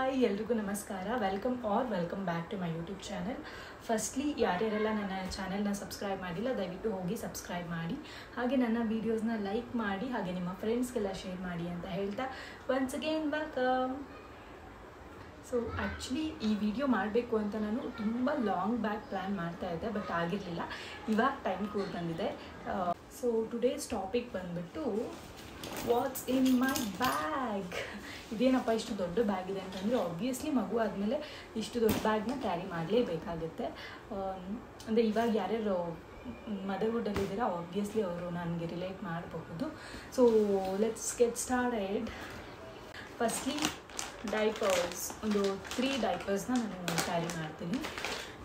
Hi ಎಲ್ರಿಗೂ ನಮಸ್ಕಾರ. Welcome back to my YouTube channel. Firstly ಯಾರ್ಯಾರೆಲ್ಲ ನನ್ನ ಚಾನಲ್ನ ಸಬ್ಸ್ಕ್ರೈಬ್ ಮಾಡಿಲ್ಲ ದಯವಿಟ್ಟು ಹೋಗಿ ಸಬ್ಸ್ಕ್ರೈಬ್ ಮಾಡಿ, ಹಾಗೆ ನನ್ನ ವೀಡಿಯೋಸ್ನ ಲೈಕ್ ಮಾಡಿ, ಹಾಗೆ ನಿಮ್ಮ ಫ್ರೆಂಡ್ಸ್ಗೆಲ್ಲ ಶೇರ್ ಮಾಡಿ ಅಂತ ಹೇಳ್ತಾ once again welcome. So actually ಈ ವಿಡಿಯೋ ಮಾಡಬೇಕು ಅಂತ ನಾನು ತುಂಬ ಲಾಂಗ್ ಬ್ಯಾಕ್ ಪ್ಲ್ಯಾನ್ ಮಾಡ್ತಾ ಇದ್ದೆ, ಬಟ್ ಆಗಿರಲಿಲ್ಲ. ಇವಾಗ ಟೈಮ್ ಕೂಡ ಬಂದಿದೆ. ಸೊ ಟುಡೇಸ್ ಟಾಪಿಕ್ ಬಂದುಬಿಟ್ಟು ವಾಟ್ಸ್ ಇನ್ ಮೈ ಬ್ಯಾಗ್. ಇದೇನಪ್ಪ ಇಷ್ಟು ದೊಡ್ಡ ಬ್ಯಾಗ್ ಇದೆ ಅಂತಂದರೆ, ಆಬ್ವಿಯಸ್ಲಿ ಮಗು ಆದಮೇಲೆ ಇಷ್ಟು ದೊಡ್ಡ ಬ್ಯಾಗ್ನ ಕ್ಯಾರಿ ಮಾಡಲೇಬೇಕಾಗುತ್ತೆ. ಅಂದರೆ ಇವಾಗ ಯಾರ್ಯಾರು ಮದರ್ಹುಡ್ಡಲ್ಲಿದ್ದೀರಾ ಆಬ್ವಿಯಸ್ಲಿ ಅವರು ನನಗೆ ರಿಲೇಟ್ ಮಾಡಬಹುದು. So let's get started. Firstly diapers, ಒಂದು 3 ಡೈಪರ್ಸ್ನ ನಾನು ಕ್ಯಾರಿ ಮಾಡ್ತೀನಿ.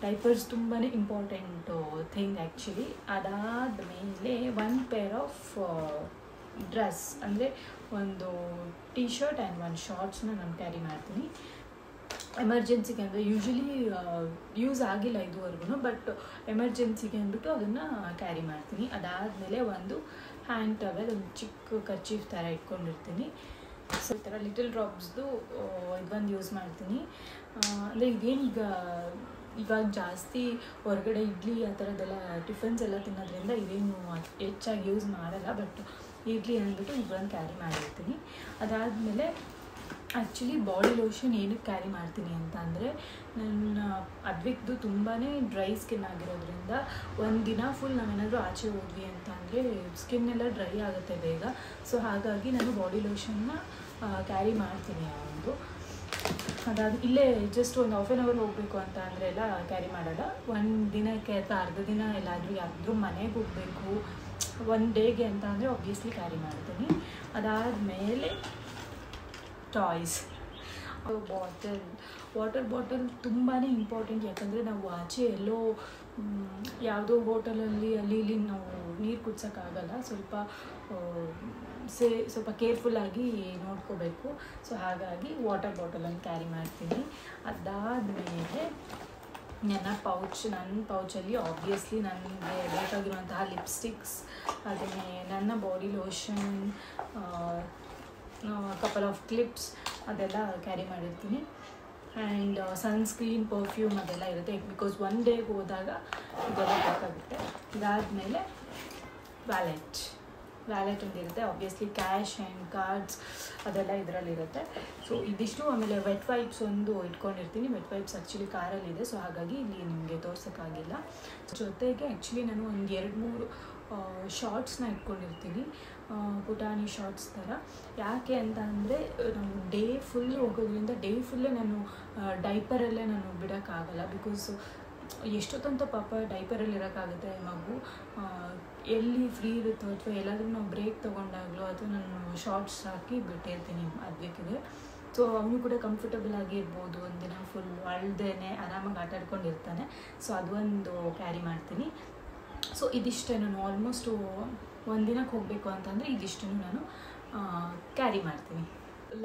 ಡೈಪರ್ಸ್ ತುಂಬಾ ಇಂಪಾರ್ಟೆಂಟ್ ಥಿಂಗ್ ಆ್ಯಕ್ಚುಲಿ. ಅದಾದ ಮೇಲೆ 1 ಪೇರ್ ಆಫ್ ಡ್ರೆಸ್, ಅಂದರೆ ಒಂದು ಟೀ ಶರ್ಟ್ ಆ್ಯಂಡ್ 1 ಶಾರ್ಟ್ಸ್ನ ನಾನು ಕ್ಯಾರಿ ಮಾಡ್ತೀನಿ ಎಮರ್ಜೆನ್ಸಿಗೆ. ಅಂದರೆ ಯೂಶ್ವಲಿ ಯೂಸ್ ಆಗಿಲ್ಲ ಇದುವರೆಗೂ, ಬಟ್ ಎಮರ್ಜೆನ್ಸಿಗೆ ಅಂದ್ಬಿಟ್ಟು ಅದನ್ನು ಕ್ಯಾರಿ ಮಾಡ್ತೀನಿ. ಅದಾದಮೇಲೆ ಒಂದು ಹ್ಯಾಂಡ್ ಟವೆಲ್, ಒಂದು ಚಿಕ್ಕ ಕರ್ಚೀಫ್ ಥರ ಇಟ್ಕೊಂಡಿರ್ತೀನಿ. ಸೊ ಈ ಥರ ಲಿಟಲ್ ಡ್ರಾಪ್ಸ್ದು ಇದೊಂದು ಯೂಸ್ ಮಾಡ್ತೀನಿ. ಅಂದರೆ ಇದೇನು ಇವಾಗ ಜಾಸ್ತಿ ಹೊರಗಡೆ ಇಡ್ಲಿ ಆ ಥರದ್ದೆಲ್ಲ ಟಿಫನ್ಸ್ ಎಲ್ಲ ತಿನ್ನೋದ್ರಿಂದ ಇದೇನು ಹೆಚ್ಚಾಗಿ ಯೂಸ್ ಮಾಡಲ್ಲ, ಬಟ್ ಇಡ್ಲಿ ಅಂದ್ಬಿಟ್ಟು ಇದೊಂದು ಕ್ಯಾರಿ ಮಾಡಿರ್ತೀನಿ. ಅದಾದಮೇಲೆ ಆ್ಯಕ್ಚುಲಿ ಬಾಡಿ ಲೋಷನ್ ಏನಕ್ಕೆ ಕ್ಯಾರಿ ಮಾಡ್ತೀನಿ ಅಂತ ಅಂದರೆ, ನನ್ನ ಅದ್ವಿಕ್ದು ತುಂಬಾ ಡ್ರೈ ಸ್ಕಿನ್ ಆಗಿರೋದ್ರಿಂದ ಒಂದಿನ ಫುಲ್ ನಾವೇನಾದರೂ ಆಚೆ ಹೋದ್ವಿ ಅಂತ ಅಂದರೆ ಸ್ಕಿನ್ನೆಲ್ಲ ಡ್ರೈ ಆಗುತ್ತೆ ಬೇಗ. ಸೊ ಹಾಗಾಗಿ ನಾನು ಬಾಡಿ ಲೋಷನ್ನ ಕ್ಯಾರಿ ಮಾಡ್ತೀನಿ ಒಂದು. ಅದಾದ ಇಲ್ಲೇ ಜಸ್ಟ್ ಒಂದು ಹಾಫ್ ಆನ್ ಅವರ್ ಹೋಗಬೇಕು ಅಂತ ಅಂದರೆ ಎಲ್ಲ ಕ್ಯಾರಿ ಮಾಡೋಲ್ಲ. ಒಂದು ದಿನಕ್ಕೆ ಅಥವಾ ಅರ್ಧ ದಿನ ಎಲ್ಲಾದರೂ ಯಾರಾದರೂ ಮನೆಗೆ ಹೋಗಬೇಕು ಒನ್ ಡೇಗೆ ಅಂತ ಅಂದರೆ ಆಬ್ವಿಯಸ್ಲಿ ಕ್ಯಾರಿ ಮಾಡ್ತೀನಿ. ಅದಾದಮೇಲೆ ಟಾಯ್ಸ್, ವಾಟರ್ ಬಾಟಲ್ ತುಂಬಾ ಇಂಪಾರ್ಟೆಂಟ್. ಯಾಕಂದರೆ ನಾವು ಆಚೆ ಎಲ್ಲೋ ಯಾವುದೋ ಹೋಟೆಲಲ್ಲಿ ಅಲ್ಲಿ ಇಲ್ಲಿ ನಾವು ನೀರು ಕುಡ್ಸೋಕ್ಕಾಗಲ್ಲ. ಸ್ವಲ್ಪ ಕೇರ್ಫುಲ್ಲಾಗಿ ನೋಡ್ಕೋಬೇಕು. ಸೊ ಹಾಗಾಗಿ ವಾಟರ್ ಬಾಟಲನ್ನು ಕ್ಯಾರಿ ಮಾಡ್ತೀನಿ. ಅದಾದಮೇಲೆ ನನ್ನ ಪೌಚಲ್ಲಿ ಆಬ್ವಿಯಸ್ಲಿ ನನಗೆ ಬೇಕಾಗಿರುವಂತಹ ಲಿಪ್ಸ್ಟಿಕ್ಸ್, ಹಾಗೆಯೇ ನನ್ನ body lotion, couple of clips ಅದೆಲ್ಲ ಕ್ಯಾರಿ ಮಾಡಿರ್ತೀನಿ. ಆ್ಯಂಡ್ ಸನ್ಸ್ಕ್ರೀನ್, ಪರ್ಫ್ಯೂಮ್ ಅದೆಲ್ಲ ಇರುತ್ತೆ, ಬಿಕಾಸ್ ಒನ್ ಡೇಗೆ ಹೋದಾಗ ಇದೆಲ್ಲ ಬೇಕಾಗುತ್ತೆ. ಇದಾದಮೇಲೆ ವ್ಯಾಲೆಟ್ ಒಂದಿರುತ್ತೆ, ಆಬ್ವಿಯಸ್ಲಿ ಕ್ಯಾಶ್ ಆ್ಯಂಡ್ ಕಾರ್ಡ್ಸ್ ಅದೆಲ್ಲ ಇದರಲ್ಲಿರುತ್ತೆ. ಸೊ ಇದಿಷ್ಟು. ಆಮೇಲೆ ವೆಟ್ ವೈಪ್ಸ್ ಒಂದು ಇಟ್ಕೊಂಡಿರ್ತೀನಿ. ವೆಟ್ ವೈಪ್ಸ್ ಆ್ಯಕ್ಚುಲಿ ಕಾರಲ್ಲಿದೆ, ಸೊ ಹಾಗಾಗಿ ಇಲ್ಲಿ ನಿಮಗೆ ತೋರ್ಸೋಕ್ಕಾಗಿಲ್ಲ. ಜೊತೆಗೆ ಆ್ಯಕ್ಚುಲಿ ನಾನು ಒಂದು 2-3 ಶಾರ್ಟ್ಸ್ನ ಇಟ್ಕೊಂಡಿರ್ತೀನಿ, ಪುಟಾಣಿ ಶಾರ್ಟ್ಸ್ ಥರ. ಯಾಕೆ ಅಂತ ಅಂದರೆ, ನಾವು ಡೇ ಫುಲ್ ಹೋಗೋದ್ರಿಂದ ಡೇ ಫುಲ್ಲೇ ನಾನು ಡೈಪರಲ್ಲೇ ನಾನು ಬಿಡೋಕ್ಕಾಗಲ್ಲ. ಬಿಕಾಸ್ ಎಷ್ಟೊತ್ತಂತ ಪಾಪ ಡೈಪರಲ್ಲಿ ಇರೋಕ್ಕಾಗುತ್ತೆ ಮಗು. ಎಲ್ಲಿ ಫ್ರೀ ಇರುತ್ತೋ ಅಥವಾ ಎಲ್ಲಾದರೂ ನಾವು ಬ್ರೇಕ್ ತೊಗೊಂಡಾಗಲೋ ಅಥವಾ ನಾನು ಶಾರ್ಟ್ಸ್ ಹಾಕಿ ಬಿಟ್ಟಿರ್ತೀನಿ ಅದಕ್ಕೆ. ಸೊ ಅವನು ಕೂಡ ಕಂಫರ್ಟಬಲ್ ಆಗಿ ಇರ್ಬೋದು, ಒಂದಿನ ಫುಲ್ ಅಳ್ದೇನೆ ಆರಾಮಾಗಿ ಆಟ ಆಡ್ಕೊಂಡಿರ್ತಾನೆ. ಸೊ ಅದೊಂದು ಕ್ಯಾರಿ ಮಾಡ್ತೀನಿ. ಸೊ ಇದಿಷ್ಟೇ ನಾನು ಆಲ್ಮೋಸ್ಟು ಒಂದಿನಕ್ಕೆ ಹೋಗಬೇಕು ಅಂತಂದರೆ ಇದಿಷ್ಟನ್ನು ನಾನು ಕ್ಯಾರಿ ಮಾಡ್ತೀನಿ.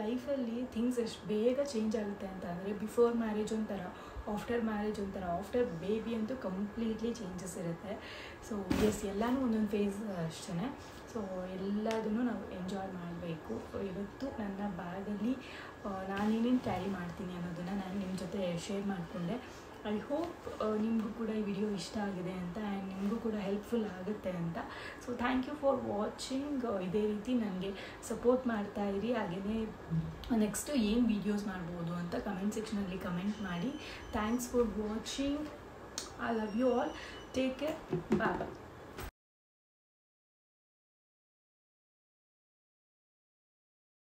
ಲೈಫಲ್ಲಿ ಥಿಂಗ್ಸ್ ಎಷ್ಟು ಬೇಗ ಚೇಂಜ್ ಆಗುತ್ತೆ ಅಂತ ಅಂದರೆ, ಬಿಫೋರ್ ಮ್ಯಾರೇಜ್ ಒಂಥರ, ಆಫ್ಟರ್ ಮ್ಯಾರೇಜ್ ಒಂಥರ, ಆಫ್ಟರ್ ಬೇಬಿ ಅಂತೂ ಕಂಪ್ಲೀಟ್ಲಿ ಚೇಂಜಸ್ ಇರುತ್ತೆ. ಸೊ ಎಲ್ಲನೂ ಒಂದೊಂದು ಫೇಸ್ ಅಷ್ಟೇ. ಸೊ ಎಲ್ಲದನ್ನು ನಾವು ಎಂಜಾಯ್ ಮಾಡಬೇಕು. ಇವತ್ತು ನನ್ನ ಬ್ಯಾಗಲ್ಲಿ ನಾನೇನೇನು ಕ್ಯಾರಿ ಮಾಡ್ತೀನಿ ಅನ್ನೋದನ್ನು ನಾನು ನಿಮ್ಮ ಜೊತೆ ಶೇರ್ ಮಾಡಿಕೊಂಡೆ. ಐ ಹೋಪ್ ನಿಮಗೂ ಕೂಡ ಈ ವಿಡಿಯೋ ಇಷ್ಟ ಆಗಿದೆ ಅಂತ, ಆ್ಯಂಡ್ ನಿಮಗೂ ಕೂಡ ಹೆಲ್ಪ್ಫುಲ್ ಆಗುತ್ತೆ ಅಂತ. So thank you for watching. ಇದೇ ರೀತಿ ನನಗೆ ಸಪೋರ್ಟ್ ಮಾಡ್ತಾ ಇರಿ. ಹಾಗೆಯೇ ನೆಕ್ಸ್ಟು ಏನು ವೀಡಿಯೋಸ್ ಮಾಡ್ಬೋದು ಅಂತ ಕಮೆಂಟ್ ಸೆಕ್ಷನಲ್ಲಿ ಕಮೆಂಟ್ ಮಾಡಿ. Thanks for watching. I love you all. Take care. Bye.